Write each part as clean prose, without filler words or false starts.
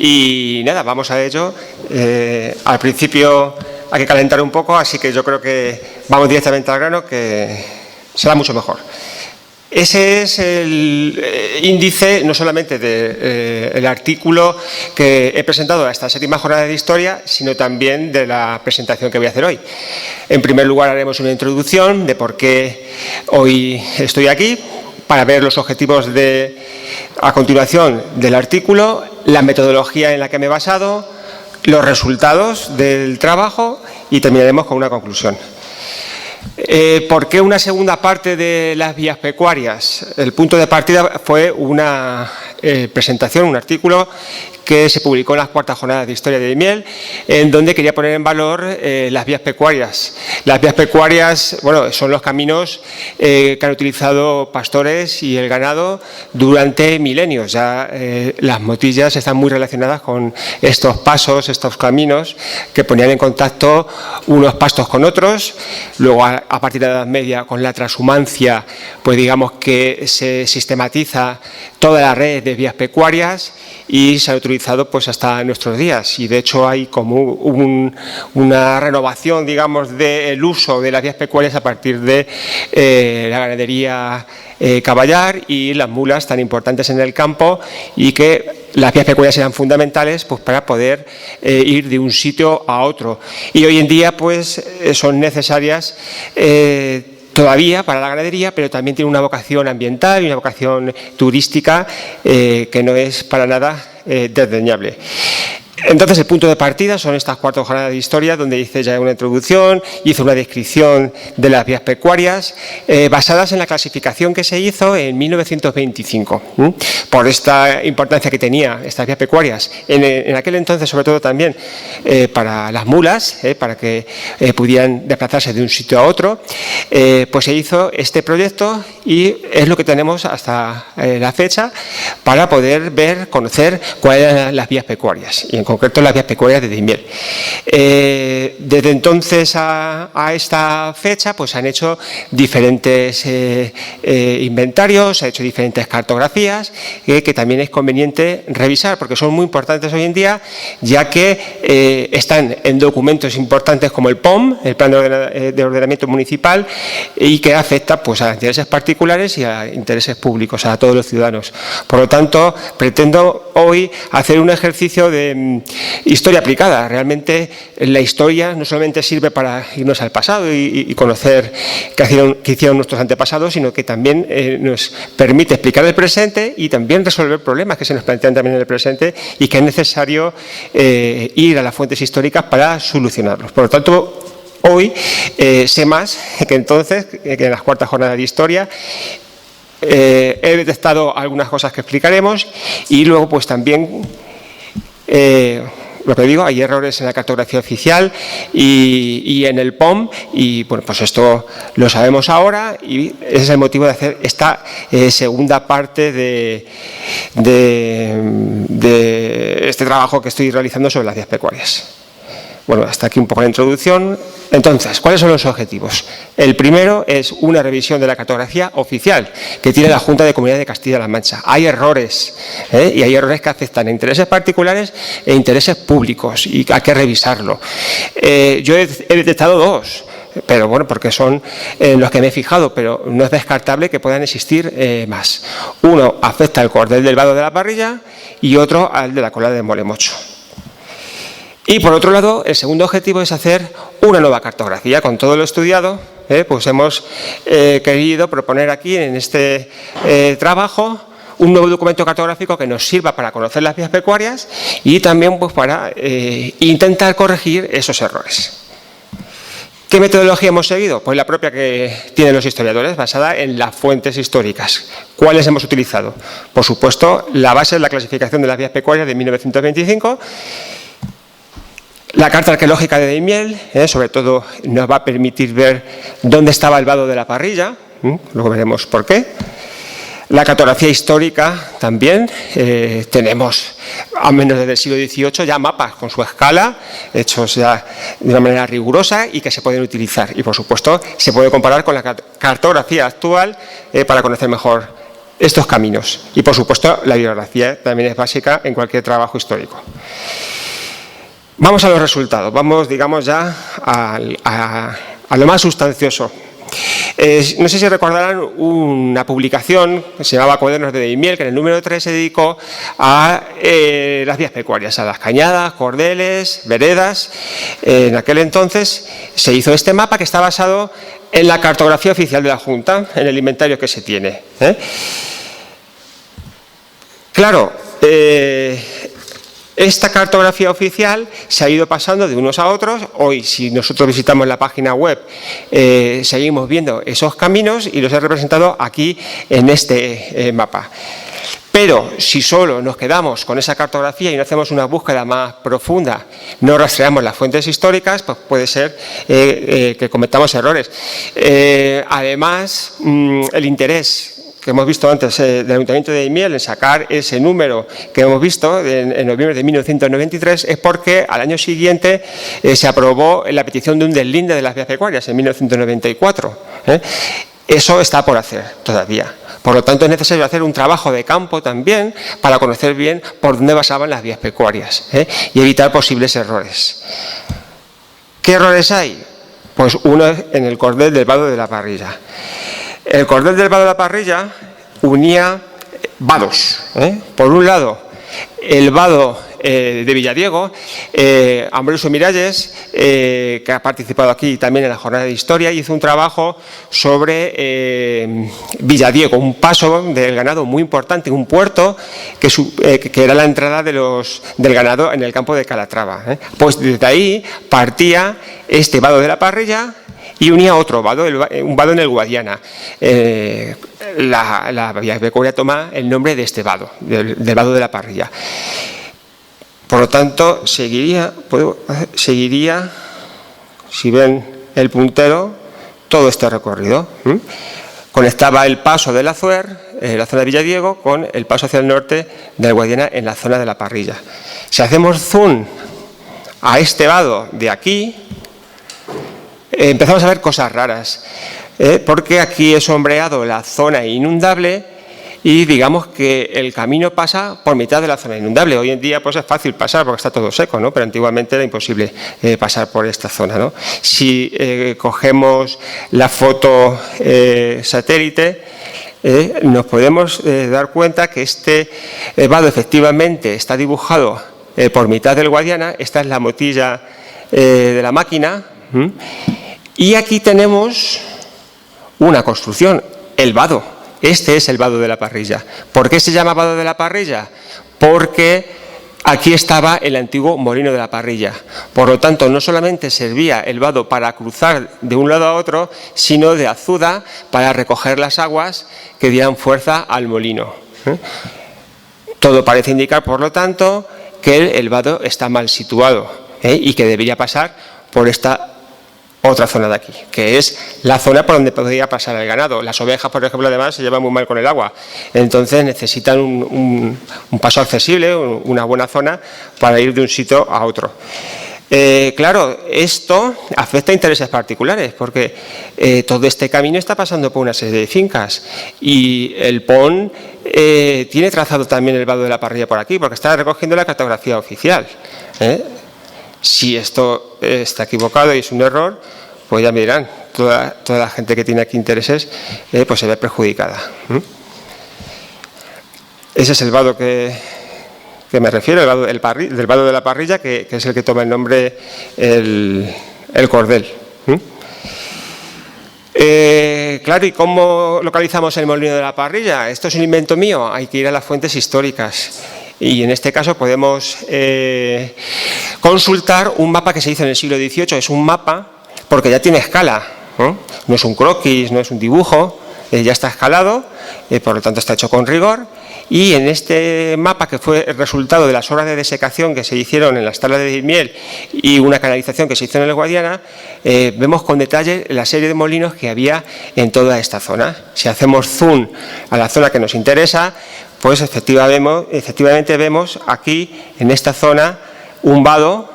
Y nada, vamos a ello. Al principio hay que calentar un poco, así que yo creo que vamos directamente al grano, que será mucho mejor. Ese es el índice no solamente del artículo que he presentado a esta 7ª jornada de historia, sino también de la presentación que voy a hacer hoy. En primer lugar, haremos una introducción de por qué hoy estoy aquí, para ver los objetivos a continuación del artículo, la metodología en la que me he basado, los resultados del trabajo y terminaremos con una conclusión. ¿Por qué una segunda parte de las vías pecuarias? El punto de partida fue una presentación, un artículo que se publicó en las 4ª jornadas de historia de Daimiel, en donde quería poner en valor las vías pecuarias. Las vías pecuarias, bueno, son los caminos que han utilizado pastores y el ganado durante milenios. Ya las motillas están muy relacionadas con estos pasos, estos caminos que ponían en contacto unos pastos con otros. Luego, a partir de la Edad Media, con la transhumancia, pues digamos que se sistematiza toda la red de vías pecuarias y se han utilizado pues hasta nuestros días, y de hecho hay como una renovación, digamos, del uso de las vías pecuarias a partir de la ganadería caballar y las mulas tan importantes en el campo, y que las vías pecuarias eran fundamentales pues para poder ir de un sitio a otro, y hoy en día pues son necesarias todavía para la ganadería, pero también tiene una vocación ambiental y una vocación turística que no es para nada desdeñable. Entonces, el punto de partida son estas 4 jornadas de historia, donde hice ya una introducción, hice una descripción de las vías pecuarias, basadas en la clasificación que se hizo en 1925. Por esta importancia que tenía estas vías pecuarias, en aquel entonces, sobre todo también para las mulas, para que pudieran desplazarse de un sitio a otro, pues se hizo este proyecto y es lo que tenemos hasta la fecha para poder ver, conocer cuáles eran las vías pecuarias, y en concreto las vías pecuarias de Daimiel. Desde entonces a esta fecha pues se han hecho diferentes inventarios, se han hecho diferentes cartografías que también es conveniente revisar, porque son muy importantes hoy en día, ya que están en documentos importantes como el POM, el Plan de Ordenamiento Municipal, y que afecta pues a intereses particulares y a intereses públicos, a todos los ciudadanos. Por lo tanto, pretendo hoy hacer un ejercicio de historia aplicada. Realmente la historia no solamente sirve para irnos al pasado y conocer qué hicieron nuestros antepasados, sino que también nos permite explicar el presente y también resolver problemas que se nos plantean también en el presente y que es necesario ir a las fuentes históricas para solucionarlos. Por lo tanto, hoy sé más que entonces, que en las 4ª jornadas de historia. He detectado algunas cosas que explicaremos y luego pues también lo que digo, hay errores en la cartografía oficial y en el POM, y bueno, pues esto lo sabemos ahora, y ese es el motivo de hacer esta segunda parte de este trabajo que estoy realizando sobre las vías pecuarias. Bueno, hasta aquí un poco la introducción. Entonces, ¿cuáles son los objetivos? El primero es una revisión de la cartografía oficial que tiene la Junta de Comunidades de Castilla-La Mancha. Hay errores, y hay errores que afectan a intereses particulares e intereses públicos, y hay que revisarlo. Yo he detectado 2. Pero bueno, porque son los que me he fijado, pero no es descartable que puedan existir más. Uno afecta al cordel del vado de la parrilla y otro al de la cola de molemocho. Y por otro lado, el segundo objetivo es hacer una nueva cartografía. Con todo lo estudiado, pues hemos querido proponer aquí en este trabajo un nuevo documento cartográfico que nos sirva para conocer las vías pecuarias y también pues para intentar corregir esos errores. ¿Qué metodología hemos seguido? Pues la propia que tienen los historiadores, basada en las fuentes históricas. ¿Cuáles hemos utilizado? Por supuesto, la base es la clasificación de las vías pecuarias de 1925. La carta arqueológica de Daimiel, sobre todo, nos va a permitir ver dónde estaba el vado de la parrilla, luego veremos por qué. La cartografía histórica también, tenemos, al menos desde el siglo XVIII, ya mapas con su escala, hechos ya de una manera rigurosa y que se pueden utilizar. Y, por supuesto, se puede comparar con la cartografía actual para conocer mejor estos caminos. Y, por supuesto, la bibliografía también es básica en cualquier trabajo histórico. Vamos a los resultados, vamos, digamos, ya a lo más sustancioso. No sé si recordarán una publicación que se llamaba Cuadernos de Daimiel, que en el número 3 se dedicó a las vías pecuarias, a las cañadas, cordeles, veredas. En aquel entonces se hizo este mapa que está basado en la cartografía oficial de la Junta, en el inventario que se tiene. Claro, esta cartografía oficial se ha ido pasando de unos a otros. Hoy, si nosotros visitamos la página web, seguimos viendo esos caminos y los he representado aquí en este mapa. Pero si solo nos quedamos con esa cartografía y no hacemos una búsqueda más profunda, no rastreamos las fuentes históricas, pues puede ser que cometamos errores. Además, el interés que hemos visto antes del Ayuntamiento de Daimiel en sacar ese número que hemos visto en noviembre de 1993 es porque al año siguiente se aprobó la petición de un deslinde de las vías pecuarias en 1994. Eso está por hacer todavía. Por lo tanto, es necesario hacer un trabajo de campo también para conocer bien por dónde pasaban las vías pecuarias y evitar posibles errores. ¿Qué errores hay? Pues uno es en el cordel del vado de la Parrilla. El cordel del vado de la Parrilla unía vados. Por un lado, el vado de Villadiego, Ambrosio Miralles, que ha participado aquí también en la jornada de historia, hizo un trabajo sobre Villadiego, un paso del ganado muy importante, un puerto que era la entrada del ganado en el campo de Calatrava. Pues desde ahí partía este vado de la Parrilla y unía otro vado, un vado en el Guadiana. La vía pecuaria toma el nombre de este vado, del vado de la Parrilla. Por lo tanto, seguiría, si ven el puntero, todo este recorrido. Conectaba el paso del Azuer, la zona de Villadiego, con el paso hacia el norte del Guadiana en la zona de la Parrilla. Si hacemos zoom a este vado de aquí, empezamos a ver cosas raras, porque aquí he sombreado la zona inundable y digamos que el camino pasa por mitad de la zona inundable. Hoy en día pues es fácil pasar porque está todo seco, ¿no? Pero antiguamente era imposible pasar por esta zona, ¿no? Si cogemos la foto satélite, nos podemos dar cuenta que este vado efectivamente está dibujado por mitad del Guadiana. Esta es la motilla de la máquina. Y aquí tenemos una construcción, el vado. Este es el vado de la Parrilla. ¿Por qué se llama vado de la Parrilla? Porque aquí estaba el antiguo molino de la Parrilla. Por lo tanto, no solamente servía el vado para cruzar de un lado a otro, sino de azuda para recoger las aguas que dieran fuerza al molino. Todo parece indicar, por lo tanto, que el vado está mal situado y que debería pasar por esta otra zona de aquí, que es la zona por donde podría pasar el ganado. Las ovejas, por ejemplo, además, se llevan muy mal con el agua. Entonces necesitan un paso accesible, una buena zona para ir de un sitio a otro. Claro, esto afecta a intereses particulares, porque todo este camino está pasando por una serie de fincas y el PON tiene trazado también el vado de la Parrilla por aquí, porque está recogiendo la cartografía oficial. Si esto está equivocado y es un error, pues ya me dirán, toda la gente que tiene aquí intereses pues se ve perjudicada. Ese es el vado que me refiero, el vado del vado de la Parrilla, que es el que toma el nombre el cordel. Claro, ¿y cómo localizamos el molino de la Parrilla? Esto es un invento mío, hay que ir a las fuentes históricas. Y en este caso podemos consultar un mapa que se hizo en el siglo XVIII. Es un mapa porque ya tiene escala, no es un croquis, no es un dibujo, ya está escalado, por lo tanto está hecho con rigor. Y en este mapa, que fue el resultado de las obras de desecación que se hicieron en las tablas de Daimiel y una canalización que se hizo en el Guadiana, vemos con detalle la serie de molinos que había en toda esta zona. Si hacemos zoom a la zona que nos interesa, pues efectivamente vemos aquí, en esta zona, un vado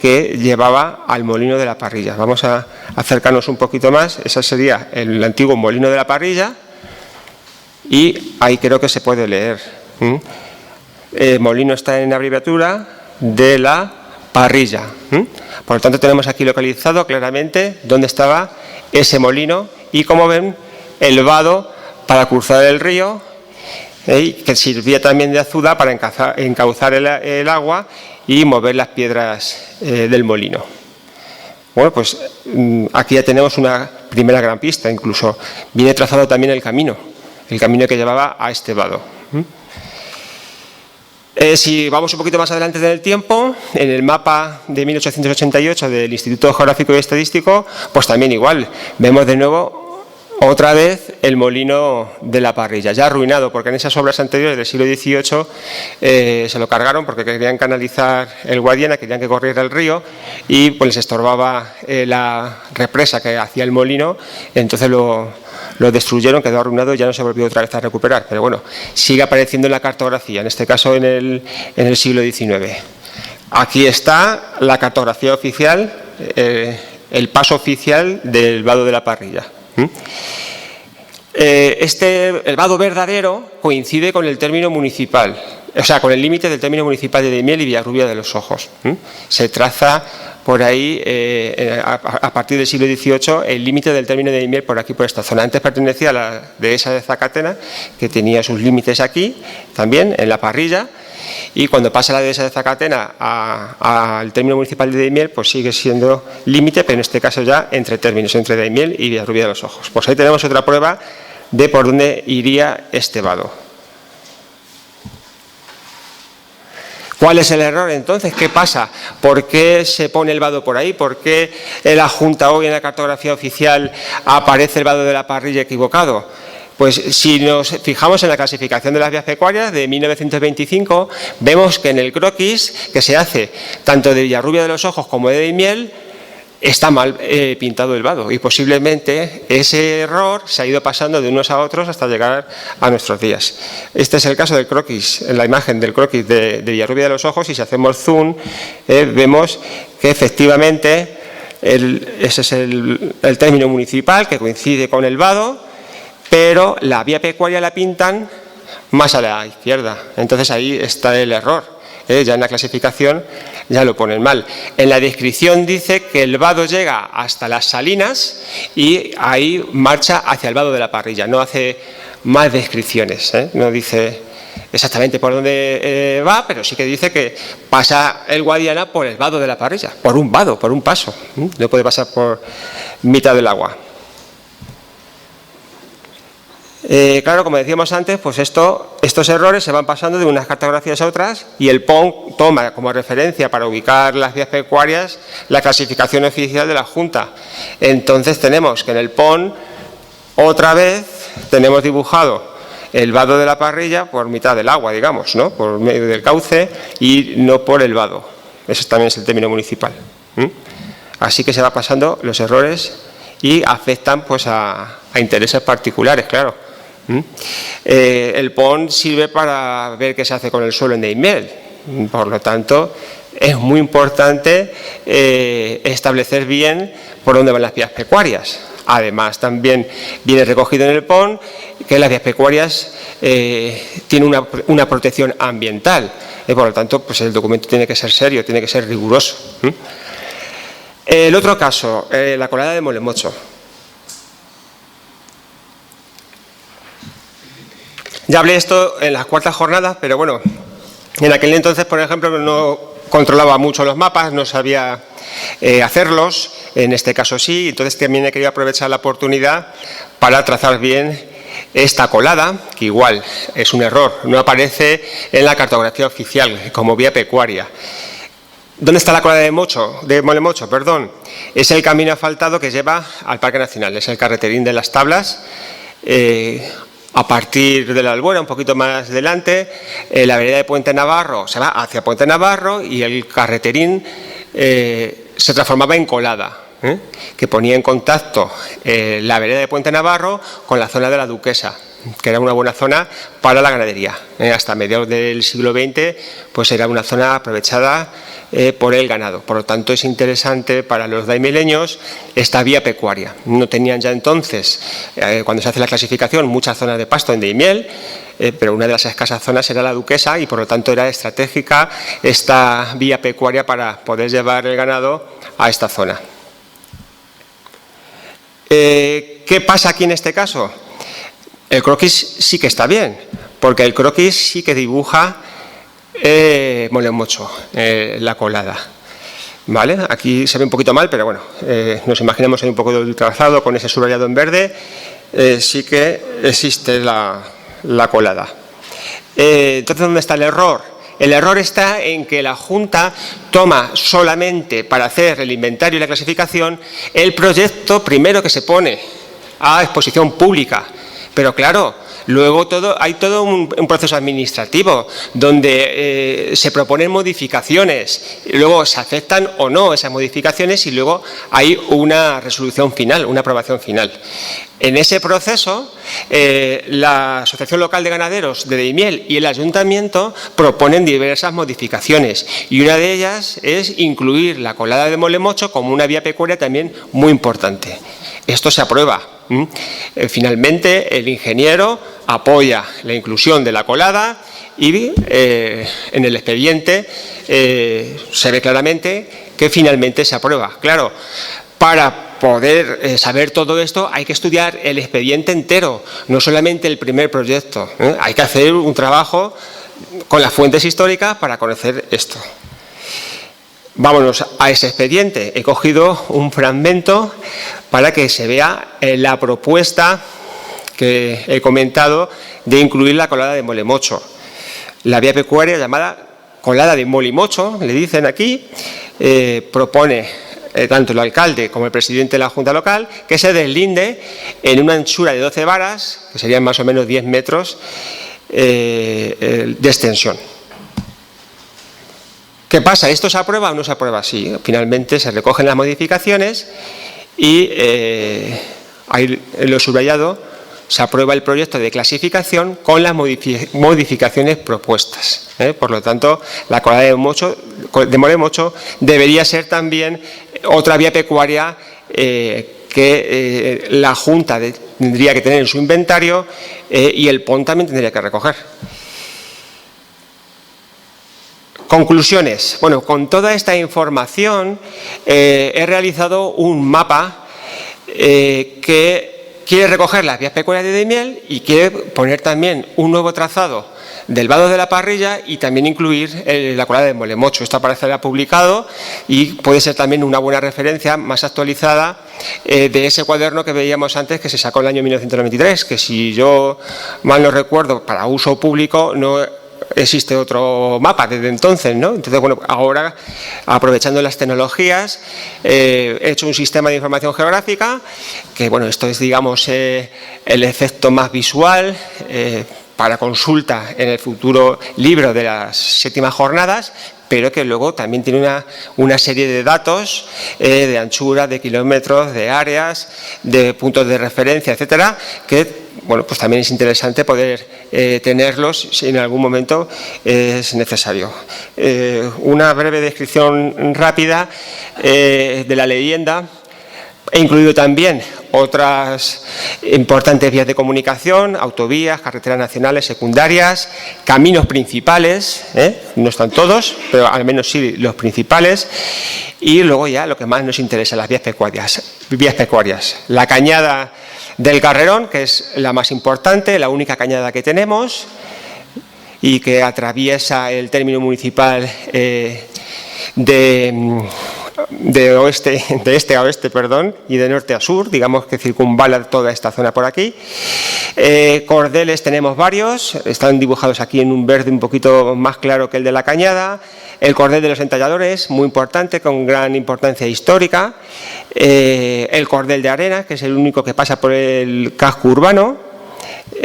que llevaba al molino de la Parrilla. Vamos a acercarnos un poquito más. Ese sería el antiguo molino de la Parrilla. y ahí creo que se puede leer. El molino está en abreviatura de la parrilla. Por lo tanto, tenemos aquí localizado claramente dónde estaba ese molino y, como ven, el vado para cruzar el río, que servía también de azuda para encauzar el agua y mover las piedras del molino. Bueno, pues aquí ya tenemos una primera gran pista. Incluso viene trazado también el camino que llevaba a este vado. Si vamos un poquito más adelante en el tiempo, en el mapa de 1888 del Instituto Geográfico y Estadístico, pues también igual, vemos de nuevo otra vez el molino de la parrilla, ya arruinado, porque en esas obras anteriores del siglo XVIII se lo cargaron porque querían canalizar el Guadiana, querían que corriera el río y pues les estorbaba la represa que hacía el molino, entonces lo destruyeron, quedó arruinado y ya no se volvió otra vez a recuperar. Pero bueno, sigue apareciendo en la cartografía, en este caso en el siglo XIX. Aquí está la cartografía oficial, el paso oficial del vado de la parrilla. El vado verdadero coincide con el término municipal, o sea, con el límite del término municipal de Daimiel y Villarrubia de los Ojos. Se traza por ahí, a partir del siglo XVIII, el límite del término de Daimiel por aquí, por esta zona. Antes pertenecía a la dehesa de Zacatena, que tenía sus límites aquí, también en la parrilla, y cuando pasa la dehesa de Zacatena al término municipal de Daimiel, pues sigue siendo límite, pero en este caso ya entre términos, entre Daimiel y Villarrubia de los Ojos. Pues ahí tenemos otra prueba de por dónde iría este vado. ¿Cuál es el error entonces? ¿Qué pasa? ¿Por qué se pone el vado por ahí? ¿Por qué en la Junta hoy en la cartografía oficial aparece el vado de la parrilla equivocado? Pues si nos fijamos en la clasificación de las vías pecuarias de 1925, vemos que en el croquis que se hace tanto de Villarrubia de los Ojos como de Daimiel, está mal pintado el vado y posiblemente ese error se ha ido pasando de unos a otros hasta llegar a nuestros días. Este es el caso del croquis, en la imagen del croquis de Villarrubia de los Ojos, y si hacemos zoom vemos que efectivamente ese es el término municipal que coincide con el vado, pero la vía pecuaria la pintan más a la izquierda. Entonces ahí está el error. Ya en la clasificación ya lo ponen mal. En la descripción dice que el vado llega hasta las Salinas y ahí marcha hacia el vado de la parrilla. No hace más descripciones, no dice exactamente por dónde va, pero sí que dice que pasa el Guadiana por el vado de la parrilla, por un vado, por un paso. No puede pasar por mitad del agua. Claro, como decíamos antes, pues estos errores se van pasando de unas cartografías a otras y el PON toma como referencia para ubicar las vías pecuarias la clasificación oficial de la Junta. Entonces tenemos que en el PON otra vez tenemos dibujado el vado de la parrilla por mitad del agua, digamos, ¿no? Por medio del cauce y no por el vado. Ese también es el término municipal. Así que se va pasando los errores y afectan pues a intereses particulares, claro. El PON sirve para ver qué se hace con el suelo en Daimiel. Por lo tanto, es muy importante establecer bien por dónde van las vías pecuarias. Además, también viene recogido en el PON que las vías pecuarias tienen una protección ambiental. Por lo tanto, pues el documento tiene que ser serio, tiene que ser riguroso. El otro caso, la colada de Molemocho. Ya hablé esto en las cuartas jornadas, pero bueno, en aquel entonces, por ejemplo, no controlaba mucho los mapas, no sabía hacerlos, en este caso sí, entonces también he querido aprovechar la oportunidad para trazar bien esta colada, que igual es un error, no aparece en la cartografía oficial como vía pecuaria. ¿Dónde está la colada de Molemocho? Perdón. Es el camino asfaltado que lleva al Parque Nacional, es el carreterín de las Tablas. A partir de la Albuera, un poquito más adelante, la vereda de Puente Navarro se va hacia Puente Navarro y el carreterín se transformaba en colada, que ponía en contacto la vereda de Puente Navarro con la zona de la Duquesa. que era una buena zona para la ganadería. Hasta mediados del siglo XX pues era una zona aprovechada por el ganado. Por lo tanto, es interesante para los daimileños esta vía pecuaria. No tenían ya entonces, cuando se hace la clasificación, muchas zonas de pasto en Daimiel, pero una de las escasas zonas era la Duquesa y por lo tanto era estratégica esta vía pecuaria para poder llevar el ganado a esta zona. ¿Qué pasa aquí en este caso? El croquis sí que está bien, porque el croquis sí que dibuja molemocho, la colada. ¿Vale? Aquí se ve un poquito mal, pero bueno, nos imaginamos ahí un poco del trazado con ese subrayado en verde, sí que existe la colada. Entonces, ¿dónde está el error? El error está en que la Junta toma solamente para hacer el inventario y la clasificación el proyecto primero que se pone a exposición pública. Pero claro, luego hay todo un proceso administrativo donde se proponen modificaciones, y luego se aceptan o no esas modificaciones y luego hay una resolución final, una aprobación final. En ese proceso, la Asociación Local de Ganaderos de Daimiel y el Ayuntamiento proponen diversas modificaciones y una de ellas es incluir la colada de molemocho como una vía pecuaria también muy importante. Esto se aprueba. Finalmente, el ingeniero apoya la inclusión de la colada y en el expediente se ve claramente que finalmente se aprueba. Claro, para poder saber todo esto hay que estudiar el expediente entero, no solamente el primer proyecto. Hay que hacer un trabajo con las fuentes históricas para conocer esto. Vámonos a ese expediente. He cogido un fragmento para que se vea la propuesta que he comentado de incluir la colada de molemocho. La vía pecuaria llamada colada de molimocho, le dicen aquí, propone tanto el alcalde como el presidente de la Junta Local que se deslinde en una anchura de 12 varas, que serían más o menos 10 metros de extensión. ¿Qué pasa? ¿Esto se aprueba o no se aprueba? Sí, finalmente se recogen las modificaciones y ahí en lo subrayado se aprueba el proyecto de clasificación con las modificaciones propuestas. Por lo tanto, la colada de molemocho debería ser también otra vía pecuaria que la Junta tendría que tener en su inventario y el PON también tendría que recoger. Conclusiones. Bueno, con toda esta información he realizado un mapa que quiere recoger las vías pecuarias de Daimiel y quiere poner también un nuevo trazado del vado de la Parrilla y también incluir la colada de molemocho. Esto aparecerá publicado y puede ser también una buena referencia más actualizada de ese cuaderno que veíamos antes que se sacó en el año 1993, que si yo mal no recuerdo, para uso público no existe otro mapa desde entonces, ¿no? Entonces, bueno, ahora, aprovechando las tecnologías, he hecho un sistema de información geográfica, que, bueno, esto es, digamos, el efecto más visual para consulta en el futuro libro de las 7ª jornadas, pero que luego también tiene una serie de datos de anchura, de kilómetros, de áreas, de puntos de referencia, etcétera, que bueno, pues también es interesante poder tenerlos si en algún momento es necesario. Una breve descripción rápida de la leyenda. He incluido también otras importantes vías de comunicación, autovías, carreteras nacionales, secundarias, caminos principales, no están todos, pero al menos sí los principales, y luego ya lo que más nos interesa, las vías pecuarias. La cañada del Carrerón, que es la más importante, la única cañada que tenemos y que atraviesa el término municipal de este a oeste, perdón, y de norte a sur, digamos que circunvala toda esta zona por aquí. Cordeles tenemos varios, están dibujados aquí en un verde un poquito más claro que el de la cañada. El cordel de los entalladores, muy importante, con gran importancia histórica. El cordel de arena, que es el único que pasa por el casco urbano.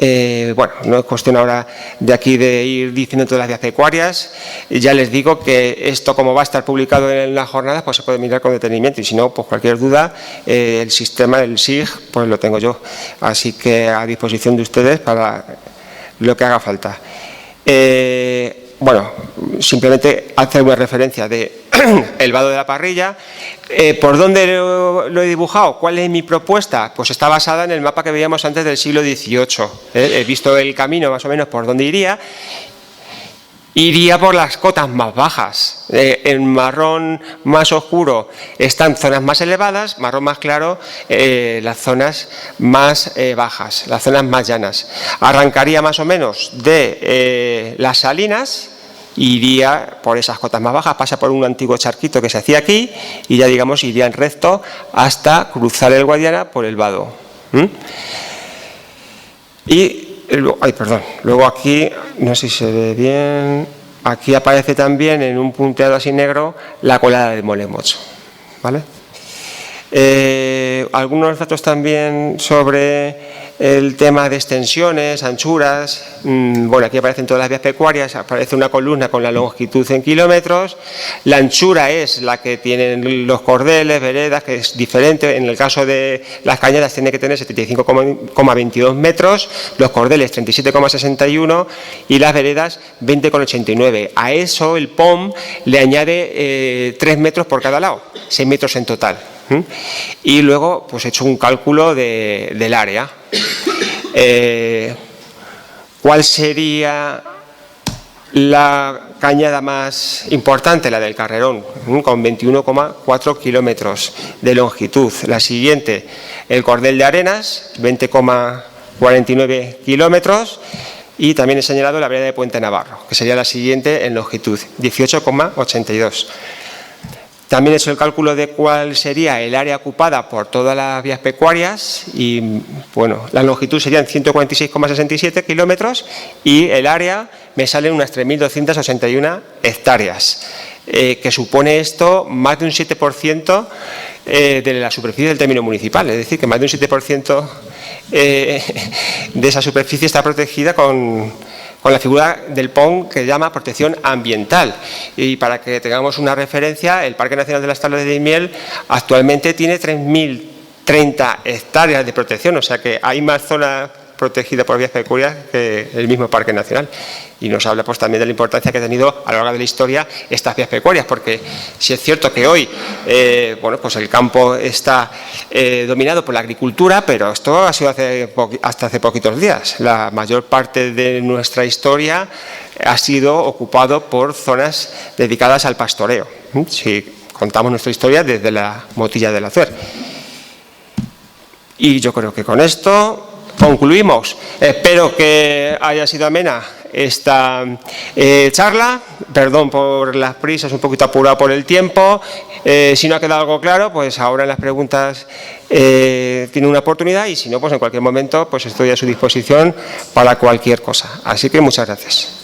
Bueno, no es cuestión ahora de aquí de ir diciendo todas las vías pecuarias. Ya les digo que esto, como va a estar publicado en las jornadas, pues se puede mirar con detenimiento, y si no, pues cualquier duda, el sistema, el SIG, pues lo tengo yo. Así que a disposición de ustedes para lo que haga falta. Bueno, simplemente hacer una referencia de el vado de la parrilla. ¿Por dónde lo he dibujado? ¿Cuál es mi propuesta? Pues está basada en el mapa que veíamos antes del siglo XVIII. He visto el camino más o menos por dónde iría. Iría por las cotas más bajas. En marrón más oscuro están zonas más elevadas, marrón más claro las zonas más bajas, las zonas más llanas. Arrancaría más o menos de las Salinas, iría por esas cotas más bajas, pasa por un antiguo charquito que se hacía aquí y ya, digamos, iría en recto hasta cruzar el Guadiana por el vado. Luego aquí, no sé si se ve bien, aquí aparece también en un punteado así negro la colada de Molemocho, ¿vale? Algunos datos también sobre el tema de extensiones, anchuras. Bueno, aquí aparecen todas las vías pecuarias, aparece una columna con la longitud en kilómetros. La anchura es la que tienen los cordeles, veredas, que es diferente. En el caso de las cañadas tiene que tener 75,22 metros, los cordeles 37,61 y las veredas 20,89. A eso el POM le añade 3 metros por cada lado, 6 metros en total. Y luego pues he hecho un cálculo del área. ¿Cuál sería la cañada más importante? La del Carrerón, con 21,4 kilómetros de longitud. La siguiente, el Cordel de Arenas, 20,49 kilómetros. Y también he señalado la vereda de Puente Navarro, que sería la siguiente en longitud, 18,82. También he hecho el cálculo de cuál sería el área ocupada por todas las vías pecuarias y, bueno, la longitud serían 146,67 kilómetros y el área me salen unas 3.281 hectáreas, que supone esto más de un 7% de la superficie del término municipal, es decir, que más de un 7% de esa superficie está protegida con la figura del POM que llama protección ambiental. Y para que tengamos una referencia, el Parque Nacional de las Tablas de Daimiel actualmente tiene 3.030 hectáreas de protección, o sea que hay más zonas protegidas por vías pecuarias que el mismo Parque Nacional. Y nos habla pues también de la importancia que ha tenido a lo largo de la historia estas vías pecuarias, porque si es cierto que hoy bueno, pues el campo está dominado por la agricultura, pero esto ha sido hasta hace poquitos días. La mayor parte de nuestra historia ha sido ocupado por zonas dedicadas al pastoreo, si contamos nuestra historia desde la Motilla del Azuer. Y yo creo que con esto concluimos. Espero que haya sido amena esta charla. Perdón por las prisas, un poquito apurado por el tiempo. Si no ha quedado algo claro, pues ahora en las preguntas tiene una oportunidad, y si no, pues en cualquier momento pues estoy a su disposición para cualquier cosa. Así que muchas gracias.